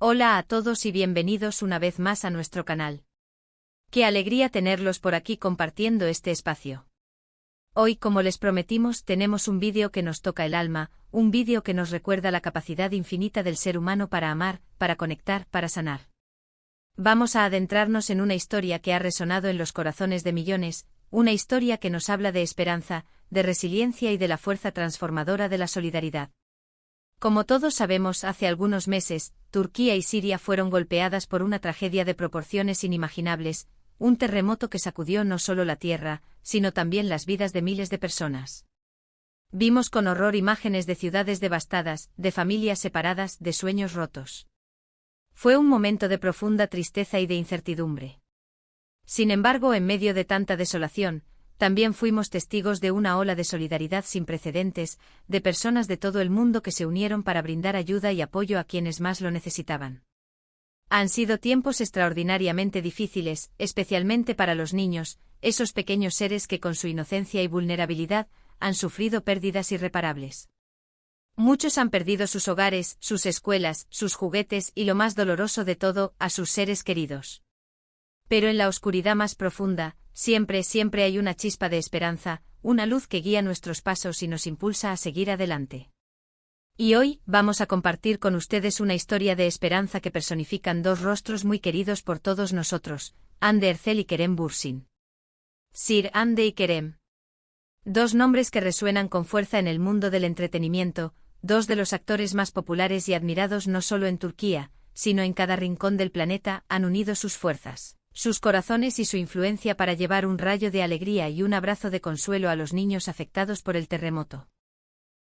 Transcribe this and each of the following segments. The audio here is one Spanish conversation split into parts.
Hola a todos y bienvenidos una vez más a nuestro canal. Qué alegría tenerlos por aquí compartiendo este espacio. Hoy, como les prometimos, tenemos un vídeo que nos toca el alma, un vídeo que nos recuerda la capacidad infinita del ser humano para amar, para conectar, para sanar. Vamos a adentrarnos en una historia que ha resonado en los corazones de millones, una historia que nos habla de esperanza, de resiliencia y de la fuerza transformadora de la solidaridad. Como todos sabemos, hace algunos meses, Turquía y Siria fueron golpeadas por una tragedia de proporciones inimaginables, un terremoto que sacudió no solo la tierra, sino también las vidas de miles de personas. Vimos con horror imágenes de ciudades devastadas, de familias separadas, de sueños rotos. Fue un momento de profunda tristeza y de incertidumbre. Sin embargo, en medio de tanta desolación, también fuimos testigos de una ola de solidaridad sin precedentes, de personas de todo el mundo que se unieron para brindar ayuda y apoyo a quienes más lo necesitaban. Han sido tiempos extraordinariamente difíciles, especialmente para los niños, esos pequeños seres que con su inocencia y vulnerabilidad han sufrido pérdidas irreparables. Muchos han perdido sus hogares, sus escuelas, sus juguetes y, lo más doloroso de todo, a sus seres queridos. Pero en la oscuridad más profunda, siempre hay una chispa de esperanza, una luz que guía nuestros pasos y nos impulsa a seguir adelante. Y hoy, vamos a compartir con ustedes una historia de esperanza que personifican dos rostros muy queridos por todos nosotros, Hande Erçel y Kerem Bürsin. Sir Hande y Kerem. Dos nombres que resuenan con fuerza en el mundo del entretenimiento, dos de los actores más populares y admirados no solo en Turquía, sino en cada rincón del planeta, han unido sus fuerzas, sus corazones y su influencia para llevar un rayo de alegría y un abrazo de consuelo a los niños afectados por el terremoto.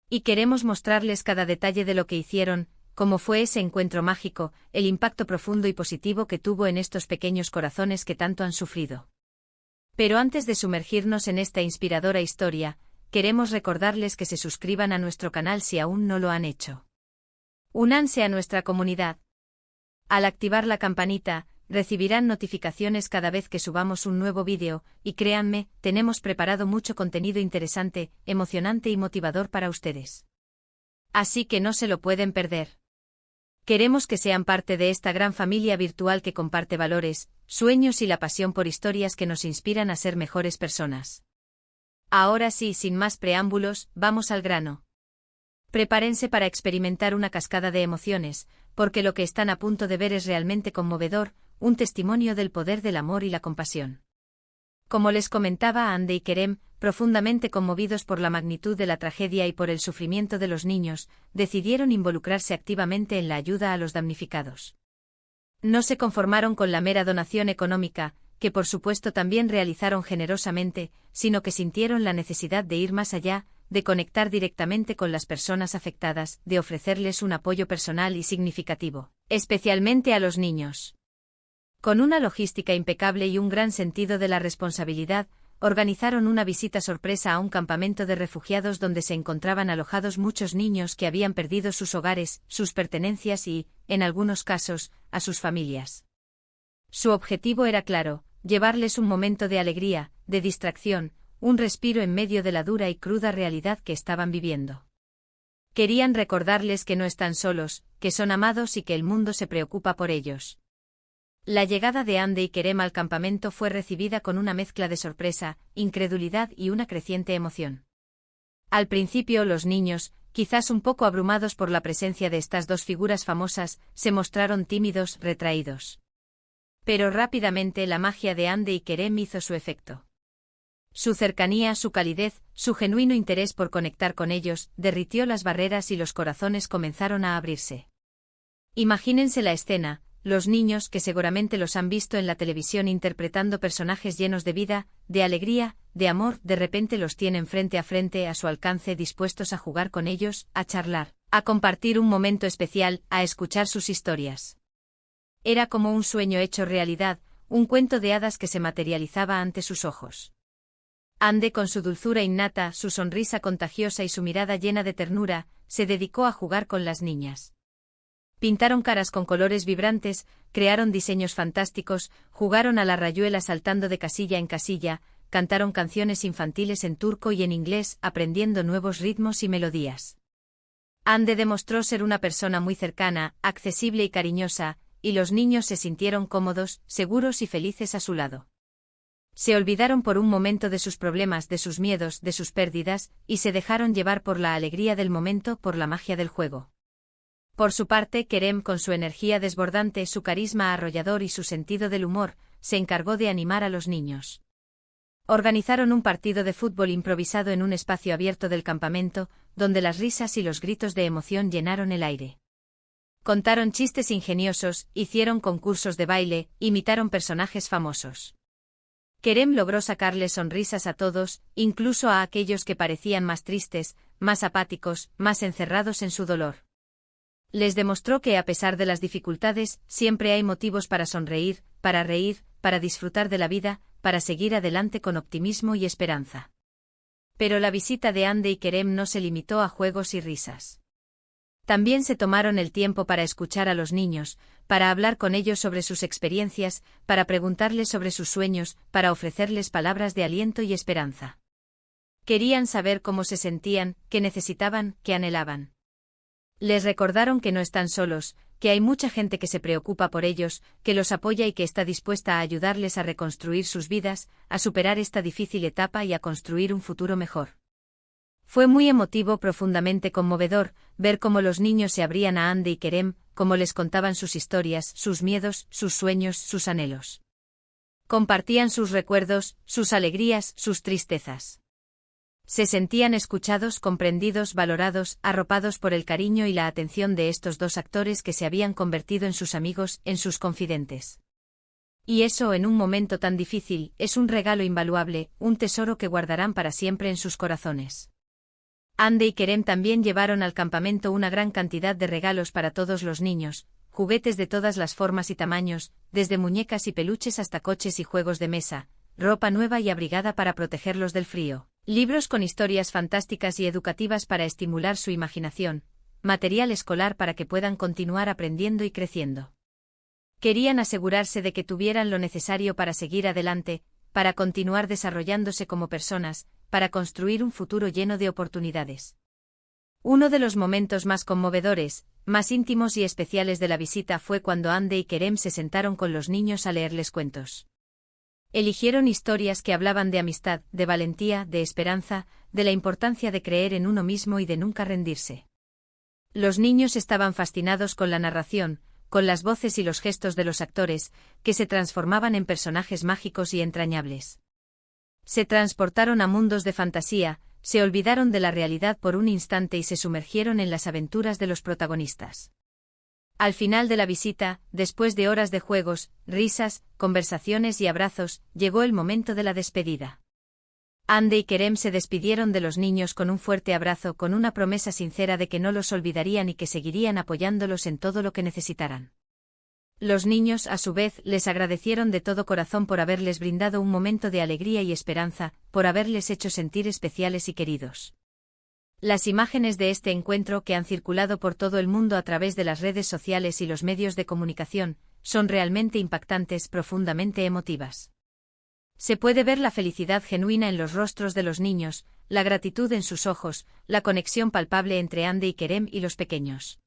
Y queremos mostrarles cada detalle de lo que hicieron, cómo fue ese encuentro mágico, el impacto profundo y positivo que tuvo en estos pequeños corazones que tanto han sufrido. Pero antes de sumergirnos en esta inspiradora historia, queremos recordarles que se suscriban a nuestro canal si aún no lo han hecho. Únanse a nuestra comunidad. Al activar la campanita, recibirán notificaciones cada vez que subamos un nuevo vídeo, y créanme, tenemos preparado mucho contenido interesante, emocionante y motivador para ustedes. Así que no se lo pueden perder. Queremos que sean parte de esta gran familia virtual que comparte valores, sueños y la pasión por historias que nos inspiran a ser mejores personas. Ahora sí, sin más preámbulos, vamos al grano. Prepárense para experimentar una cascada de emociones, porque lo que están a punto de ver es realmente conmovedor, un testimonio del poder del amor y la compasión. Como les comentaba, Hande y Kerem, profundamente conmovidos por la magnitud de la tragedia y por el sufrimiento de los niños, decidieron involucrarse activamente en la ayuda a los damnificados. No se conformaron con la mera donación económica, que por supuesto también realizaron generosamente, sino que sintieron la necesidad de ir más allá, de conectar directamente con las personas afectadas, de ofrecerles un apoyo personal y significativo, especialmente a los niños. Con una logística impecable y un gran sentido de la responsabilidad, organizaron una visita sorpresa a un campamento de refugiados donde se encontraban alojados muchos niños que habían perdido sus hogares, sus pertenencias y, en algunos casos, a sus familias. Su objetivo era claro: llevarles un momento de alegría, de distracción, un respiro en medio de la dura y cruda realidad que estaban viviendo. Querían recordarles que no están solos, que son amados y que el mundo se preocupa por ellos. La llegada de Hande y Kerem al campamento fue recibida con una mezcla de sorpresa, incredulidad y una creciente emoción. Al principio los niños, quizás un poco abrumados por la presencia de estas dos figuras famosas, se mostraron tímidos, retraídos. Pero rápidamente la magia de Hande y Kerem hizo su efecto. Su cercanía, su calidez, su genuino interés por conectar con ellos, derritió las barreras y los corazones comenzaron a abrirse. Imagínense la escena. Los niños, que seguramente los han visto en la televisión interpretando personajes llenos de vida, de alegría, de amor, de repente los tienen frente a su alcance, dispuestos a jugar con ellos, a charlar, a compartir un momento especial, a escuchar sus historias. Era como un sueño hecho realidad, un cuento de hadas que se materializaba ante sus ojos. Hande, con su dulzura innata, su sonrisa contagiosa y su mirada llena de ternura, se dedicó a jugar con las niñas. Pintaron caras con colores vibrantes, crearon diseños fantásticos, jugaron a la rayuela saltando de casilla en casilla, cantaron canciones infantiles en turco y en inglés, aprendiendo nuevos ritmos y melodías. Ande demostró ser una persona muy cercana, accesible y cariñosa, y los niños se sintieron cómodos, seguros y felices a su lado. Se olvidaron por un momento de sus problemas, de sus miedos, de sus pérdidas, y se dejaron llevar por la alegría del momento, por la magia del juego. Por su parte, Kerem, con su energía desbordante, su carisma arrollador y su sentido del humor, se encargó de animar a los niños. Organizaron un partido de fútbol improvisado en un espacio abierto del campamento, donde las risas y los gritos de emoción llenaron el aire. Contaron chistes ingeniosos, hicieron concursos de baile, imitaron personajes famosos. Kerem logró sacarle sonrisas a todos, incluso a aquellos que parecían más tristes, más apáticos, más encerrados en su dolor. Les demostró que a pesar de las dificultades, siempre hay motivos para sonreír, para disfrutar de la vida, para seguir adelante con optimismo y esperanza. Pero la visita de Ande y Kerem no se limitó a juegos y risas. También se tomaron el tiempo para escuchar a los niños, para hablar con ellos sobre sus experiencias, para preguntarles sobre sus sueños, para ofrecerles palabras de aliento y esperanza. Querían saber cómo se sentían, qué necesitaban, qué anhelaban. Les recordaron que no están solos, que hay mucha gente que se preocupa por ellos, que los apoya y que está dispuesta a ayudarles a reconstruir sus vidas, a superar esta difícil etapa y a construir un futuro mejor. Fue muy emotivo, profundamente conmovedor, ver cómo los niños se abrían a Ande y Kerem, cómo les contaban sus historias, sus miedos, sus sueños, sus anhelos. Compartían sus recuerdos, sus alegrías, sus tristezas. Se sentían escuchados, comprendidos, valorados, arropados por el cariño y la atención de estos dos actores que se habían convertido en sus amigos, en sus confidentes. Y eso, en un momento tan difícil, es un regalo invaluable, un tesoro que guardarán para siempre en sus corazones. Ande y Kerem también llevaron al campamento una gran cantidad de regalos para todos los niños, juguetes de todas las formas y tamaños, desde muñecas y peluches hasta coches y juegos de mesa, ropa nueva y abrigada para protegerlos del frío, libros con historias fantásticas y educativas para estimular su imaginación, material escolar para que puedan continuar aprendiendo y creciendo. Querían asegurarse de que tuvieran lo necesario para seguir adelante, para continuar desarrollándose como personas, para construir un futuro lleno de oportunidades. Uno de los momentos más conmovedores, más íntimos y especiales de la visita fue cuando Ande y Kerem se sentaron con los niños a leerles cuentos. Eligieron historias que hablaban de amistad, de valentía, de esperanza, de la importancia de creer en uno mismo y de nunca rendirse. Los niños estaban fascinados con la narración, con las voces y los gestos de los actores, que se transformaban en personajes mágicos y entrañables. Se transportaron a mundos de fantasía, se olvidaron de la realidad por un instante y se sumergieron en las aventuras de los protagonistas. Al final de la visita, después de horas de juegos, risas, conversaciones y abrazos, llegó el momento de la despedida. Ande y Kerem se despidieron de los niños con un fuerte abrazo, con una promesa sincera de que no los olvidarían y que seguirían apoyándolos en todo lo que necesitaran. Los niños, a su vez, les agradecieron de todo corazón por haberles brindado un momento de alegría y esperanza, por haberles hecho sentir especiales y queridos. Las imágenes de este encuentro, que han circulado por todo el mundo a través de las redes sociales y los medios de comunicación, son realmente impactantes, profundamente emotivas. Se puede ver la felicidad genuina en los rostros de los niños, la gratitud en sus ojos, la conexión palpable entre Ande y Kerem y los pequeños.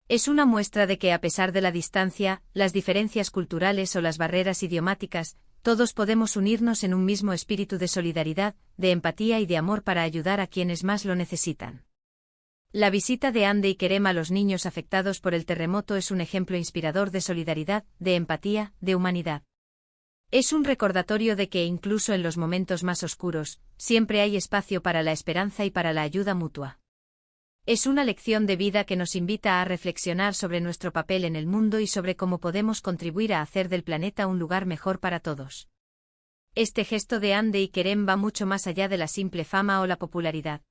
Es una muestra de que a pesar de la distancia, las diferencias culturales o las barreras idiomáticas, todos podemos unirnos en un mismo espíritu de solidaridad, de empatía y de amor para ayudar a quienes más lo necesitan. La visita de Ande y Kerem a los niños afectados por el terremoto es un ejemplo inspirador de solidaridad, de empatía, de humanidad. Es un recordatorio de que incluso en los momentos más oscuros, siempre hay espacio para la esperanza y para la ayuda mutua. Es una lección de vida que nos invita a reflexionar sobre nuestro papel en el mundo y sobre cómo podemos contribuir a hacer del planeta un lugar mejor para todos. Este gesto de Ande y Kerem va mucho más allá de la simple fama o la popularidad.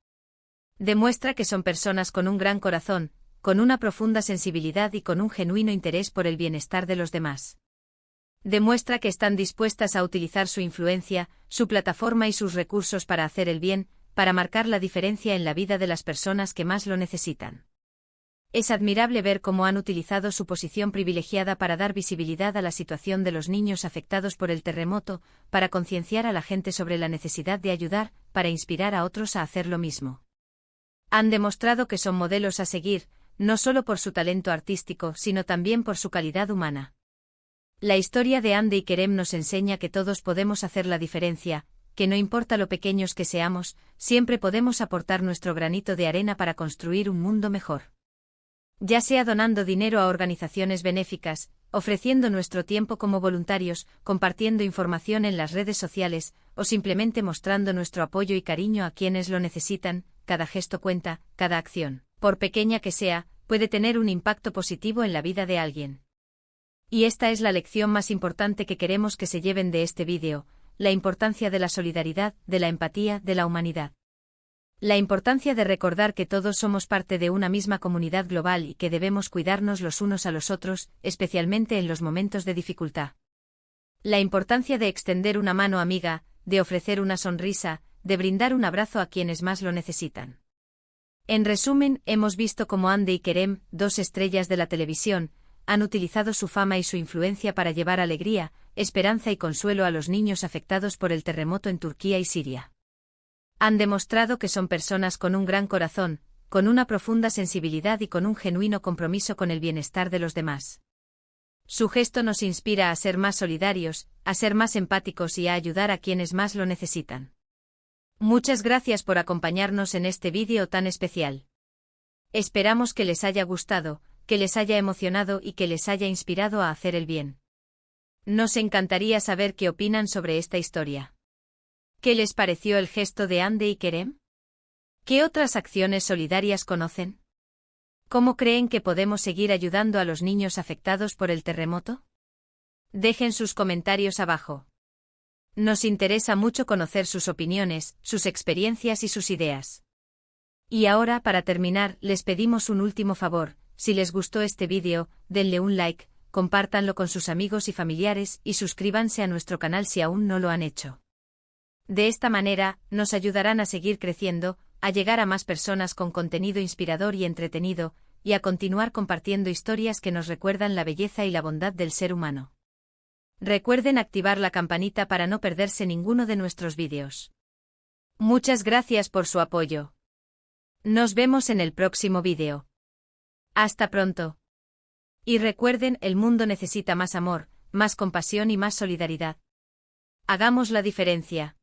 Demuestra que son personas con un gran corazón, con una profunda sensibilidad y con un genuino interés por el bienestar de los demás. Demuestra que están dispuestas a utilizar su influencia, su plataforma y sus recursos para hacer el bien, para marcar la diferencia en la vida de las personas que más lo necesitan. Es admirable ver cómo han utilizado su posición privilegiada para dar visibilidad a la situación de los niños afectados por el terremoto, para concienciar a la gente sobre la necesidad de ayudar, para inspirar a otros a hacer lo mismo. Han demostrado que son modelos a seguir, no solo por su talento artístico, sino también por su calidad humana. La historia de Hande y Kerem nos enseña que todos podemos hacer la diferencia, que no importa lo pequeños que seamos, siempre podemos aportar nuestro granito de arena para construir un mundo mejor. Ya sea donando dinero a organizaciones benéficas, ofreciendo nuestro tiempo como voluntarios, compartiendo información en las redes sociales, o simplemente mostrando nuestro apoyo y cariño a quienes lo necesitan, cada gesto cuenta, cada acción, por pequeña que sea, puede tener un impacto positivo en la vida de alguien. Y esta es la lección más importante que queremos que se lleven de este vídeo, la importancia de la solidaridad, de la empatía, de la humanidad. La importancia de recordar que todos somos parte de una misma comunidad global y que debemos cuidarnos los unos a los otros, especialmente en los momentos de dificultad. La importancia de extender una mano amiga, de ofrecer una sonrisa, de brindar un abrazo a quienes más lo necesitan. En resumen, hemos visto cómo Hande y Kerem, dos estrellas de la televisión, han utilizado su fama y su influencia para llevar alegría, esperanza y consuelo a los niños afectados por el terremoto en Turquía y Siria. Han demostrado que son personas con un gran corazón, con una profunda sensibilidad y con un genuino compromiso con el bienestar de los demás. Su gesto nos inspira a ser más solidarios, a ser más empáticos y a ayudar a quienes más lo necesitan. Muchas gracias por acompañarnos en este vídeo tan especial. Esperamos que les haya gustado, que les haya emocionado y que les haya inspirado a hacer el bien. Nos encantaría saber qué opinan sobre esta historia. ¿Qué les pareció el gesto de Hande y Kerem? ¿Qué otras acciones solidarias conocen? ¿Cómo creen que podemos seguir ayudando a los niños afectados por el terremoto? Dejen sus comentarios abajo. Nos interesa mucho conocer sus opiniones, sus experiencias y sus ideas. Y ahora, para terminar, les pedimos un último favor: si les gustó este vídeo, denle un like, compártanlo con sus amigos y familiares y suscríbanse a nuestro canal si aún no lo han hecho. De esta manera, nos ayudarán a seguir creciendo, a llegar a más personas con contenido inspirador y entretenido, y a continuar compartiendo historias que nos recuerdan la belleza y la bondad del ser humano. Recuerden activar la campanita para no perderse ninguno de nuestros vídeos. Muchas gracias por su apoyo. Nos vemos en el próximo vídeo. Hasta pronto. Y recuerden, el mundo necesita más amor, más compasión y más solidaridad. Hagamos la diferencia.